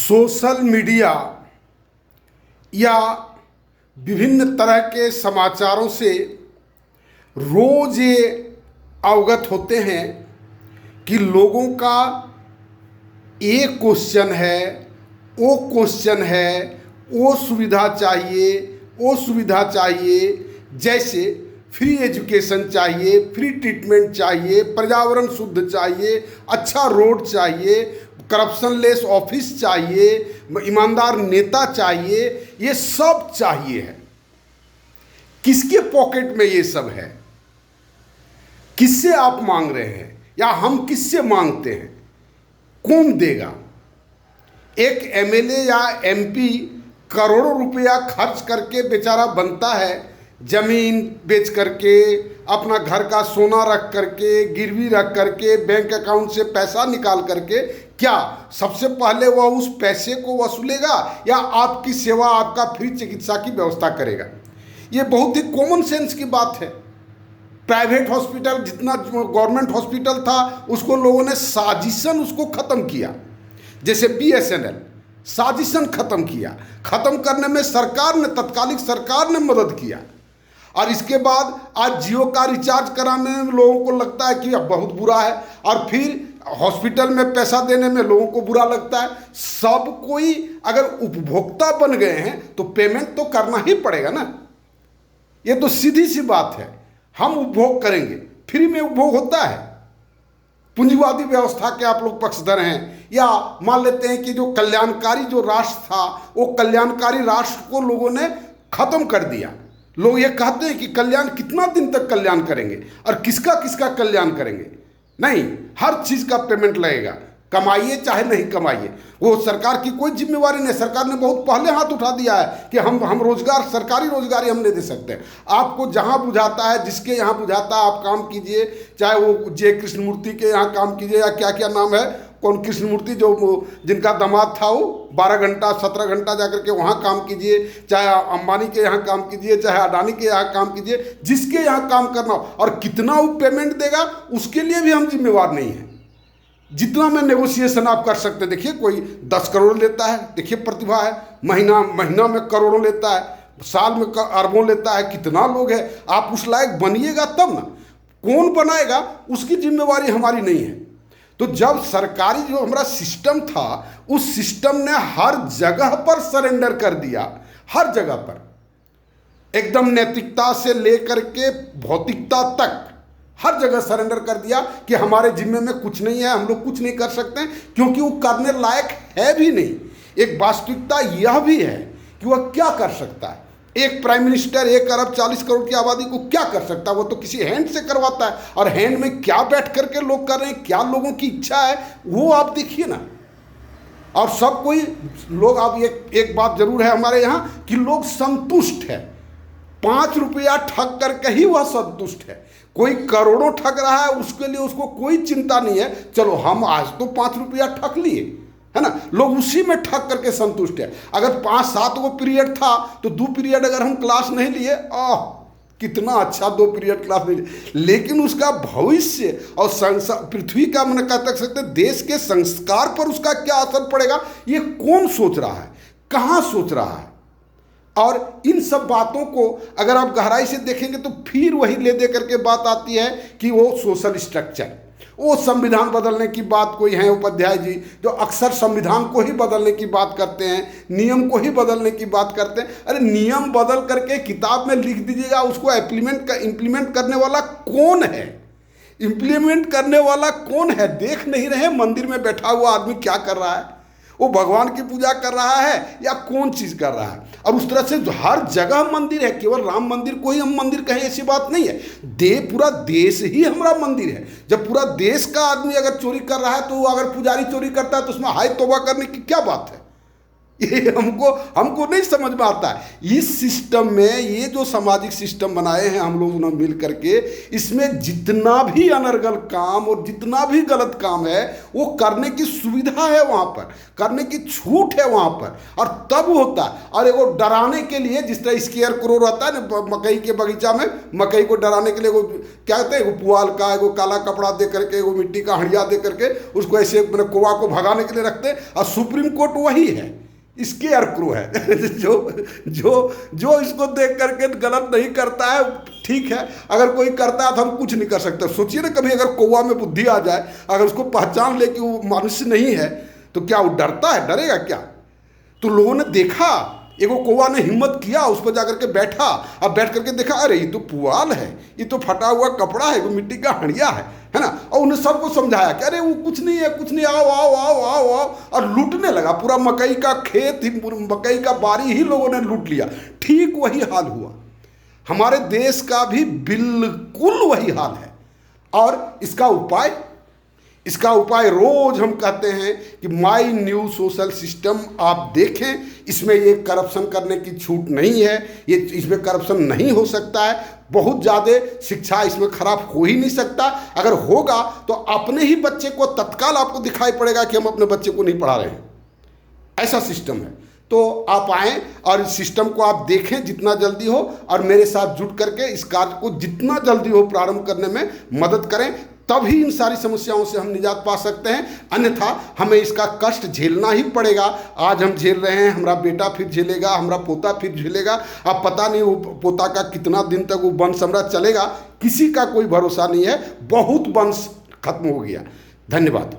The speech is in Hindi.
सोशल मीडिया या विभिन्न तरह के समाचारों से रोज ये अवगत होते हैं कि लोगों का एक क्वेश्चन है, वो क्वेश्चन है, वो सुविधा चाहिए, वो सुविधा चाहिए। जैसे फ्री एजुकेशन चाहिए, फ्री ट्रीटमेंट चाहिए, पर्यावरण शुद्ध चाहिए, अच्छा रोड चाहिए, करप्शन लेस ऑफिस चाहिए, ईमानदार नेता चाहिए, ये सब चाहिए है। किसके पॉकेट में ये सब है? किससे आप मांग रहे हैं या हम किससे मांगते हैं? कौन देगा? एक एमएलए या एमपी करोड़ों रुपया खर्च करके बेचारा बनता है, जमीन बेच करके, अपना घर का सोना रख करके, गिरवी रख करके, बैंक अकाउंट से पैसा निकाल करके, क्या सबसे पहले वह उस पैसे को वसूलेगा या आपकी सेवा, आपका फ्री चिकित्सा की व्यवस्था करेगा? ये बहुत ही कॉमन सेंस की बात है। प्राइवेट हॉस्पिटल जितना गवर्नमेंट हॉस्पिटल था उसको लोगों ने साजिशन उसको ख़त्म किया। जैसे बीएसएनएल साजिशन ख़त्म किया, ख़त्म करने में सरकार ने, तत्कालिक सरकार ने मदद किया। और इसके बाद आज जियो का रिचार्ज कराने में लोगों को लगता है कि अब बहुत बुरा है, और फिर हॉस्पिटल में पैसा देने में लोगों को बुरा लगता है। सब कोई अगर उपभोक्ता बन गए हैं तो पेमेंट तो करना ही पड़ेगा ना। ये तो सीधी सी बात है। हम उपभोग करेंगे, फ्री में उपभोग होता है। पूंजीवादी व्यवस्था के आप लोग पक्षधर हैं, या मान लेते हैं कि जो कल्याणकारी जो राष्ट्र था वो कल्याणकारी राष्ट्र को लोगों ने खत्म कर दिया। लोग ये कहते हैं कि कल्याण, कितना दिन तक कल्याण करेंगे और किसका किसका कल्याण करेंगे? नहीं, हर चीज़ का पेमेंट लगेगा, कमाइए चाहे नहीं कमाइए। वो सरकार की कोई जिम्मेवारी नहीं। सरकार ने बहुत पहले हाथ उठा दिया है कि हम रोजगार, सरकारी रोजगारी हम नहीं दे सकते। आपको जहाँ बुझाता है, जिसके यहाँ बुझाता है आप काम कीजिए, चाहे वो जे कृष्णमूर्ति के यहाँ काम कीजिए, या क्या क्या नाम है, कौन कृष्णमूर्ति जो जिनका दामाद था वो 12 घंटा 17 घंटा जाकर के वहाँ काम कीजिए, चाहे अंबानी के यहाँ काम कीजिए, चाहे अडानी के यहाँ काम कीजिए, जिसके यहाँ काम करना हो, और कितना वो पेमेंट देगा उसके लिए भी हम जिम्मेवार नहीं हैं। जितना में नेगोशिएशन आप कर सकते हैं। देखिए, कोई 10 करोड़ लेता है, देखिए प्रतिभा है, महीना में करोड़ों लेता है, साल में अरबों लेता है। कितना लोग है? आप उस लायक बनिएगा तब ना। कौन बनाएगा उसकी जिम्मेवारी हमारी नहीं है। तो जब सरकारी जो हमारा सिस्टम था, उस सिस्टम ने हर जगह पर सरेंडर कर दिया, हर जगह पर, एकदम नैतिकता से लेकर के भौतिकता तक हर जगह सरेंडर कर दिया कि हमारे जिम्मे में कुछ नहीं है, हम लोग कुछ नहीं कर सकते, क्योंकि वो करने लायक है भी नहीं। एक वास्तविकता यह भी है कि वह क्या कर सकता है। एक प्राइम मिनिस्टर 1 अरब 40 करोड़ की आबादी को क्या कर सकता है? वो तो किसी हैंड से करवाता है, और हैंड में क्या बैठ करके लोग कर रहे हैं, क्या लोगों की इच्छा है, वो आप देखिए ना। और सब कोई लोग, अब एक बात जरूर है हमारे यहाँ कि लोग संतुष्ट है। 5 रुपया ठग करके ही वह संतुष्ट है। कोई करोड़ों ठग रहा है, उसके लिए उसको कोई चिंता नहीं है। चलो हम आज तो 5 रुपया ठग लिए, है ना, लोग उसी में ठग करके संतुष्ट है। अगर 5-7 वो पीरियड था तो 2 पीरियड अगर हम क्लास नहीं लिए, कितना अच्छा 2 पीरियड क्लास नहीं लिए, लेकिन उसका भविष्य और पृथ्वी का, मैंने कह सकते देश के संस्कार पर उसका क्या असर पड़ेगा, ये कौन सोच रहा है, कहाँ सोच रहा है? और इन सब बातों को अगर आप गहराई से देखेंगे तो फिर वही ले दे करके बात आती है कि वो सोशल स्ट्रक्चर, वो संविधान बदलने की बात कोई है उपाध्याय जी, जो अक्सर संविधान को ही बदलने की बात करते हैं, नियम को ही बदलने की बात करते हैं। अरे नियम बदल करके किताब में लिख दीजिएगा, उसको इम्प्लीमेंट करने वाला कौन है? इम्प्लीमेंट करने वाला कौन है? देख नहीं रहे मंदिर में बैठा हुआ आदमी क्या कर रहा है? वो भगवान की पूजा कर रहा है या कौन चीज़ कर रहा है? और उस तरह से हर जगह मंदिर है, केवल राम मंदिर को ही हम मंदिर कहें ऐसी बात नहीं है। पूरा देश ही हमारा मंदिर है। जब पूरा देश का आदमी अगर चोरी कर रहा है, तो अगर पुजारी चोरी करता है तो उसमें हाय तौबा करने की क्या बात है? ये हमको नहीं समझ में आता है। इस सिस्टम में ये जो सामाजिक सिस्टम बनाए हैं हम लोगों ने मिल करके, इसमें जितना भी अनर्गल काम और जितना भी गलत काम है वो करने की सुविधा है, वहाँ पर करने की छूट है वहाँ पर, और तब होता है। और एगो डराने के लिए, जिस तरह स्केयर क्रो रहता है ना मकई के बगीचा में, मकई को डराने के लिए वो क्या कहते हैं, एगो पुआल का एगो काला कपड़ा दे करके, एगो मिट्टी का हड़िया दे करके उसको ऐसे मैंने कौवा को भगाने के लिए रखते हैं। और सुप्रीम कोर्ट वही है, स्केयर क्रू है जो जो जो इसको देख करके गलत नहीं करता है, ठीक है। अगर कोई करता है तो हम कुछ नहीं कर सकते। सोचिए ना, कभी अगर कौवा में बुद्धि आ जाए, अगर उसको पहचान ले कि वो मनुष्य नहीं है, तो क्या वो डरता है? डरेगा क्या? तो लोगों ने देखा, एगो कौवा ने हिम्मत किया, उस पर जाकर के बैठा, अब बैठ करके देखा, अरे ये तो पुआल है, ये तो फटा हुआ कपड़ा है, वो मिट्टी का हंडिया है ना। और उन्हें सबको समझाया कि अरे वो कुछ नहीं है, कुछ नहीं, आओ आओ आओ आओ आओ, और लूटने लगा पूरा मकई का खेत ही, मकई का बारी ही लोगों ने लूट लिया। ठीक वही हाल हुआ, हमारे देश का भी बिल्कुल वही हाल है। और इसका उपाय रोज हम कहते हैं कि माई न्यू सोशल सिस्टम आप देखें, इसमें ये करप्शन करने की छूट नहीं है, ये इसमें करप्शन नहीं हो सकता है, बहुत ज़्यादा शिक्षा इसमें खराब हो ही नहीं सकता। अगर होगा तो अपने ही बच्चे को तत्काल आपको दिखाई पड़ेगा कि हम अपने बच्चे को नहीं पढ़ा रहे हैं, ऐसा सिस्टम है। तो आप आएँ और इस सिस्टम को आप देखें जितना जल्दी हो, और मेरे साथ जुट करके इस कार्य को जितना जल्दी हो प्रारंभ करने में मदद करें, तभी इन सारी समस्याओं से हम निजात पा सकते हैं। अन्यथा हमें इसका कष्ट झेलना ही पड़ेगा। आज हम झेल रहे हैं, हमारा बेटा फिर झेलेगा, हमारा पोता फिर झेलेगा। अब पता नहीं वो पोता का कितना दिन तक वो वंश हमारा चलेगा, किसी का कोई भरोसा नहीं है। बहुत वंश खत्म हो गया। धन्यवाद।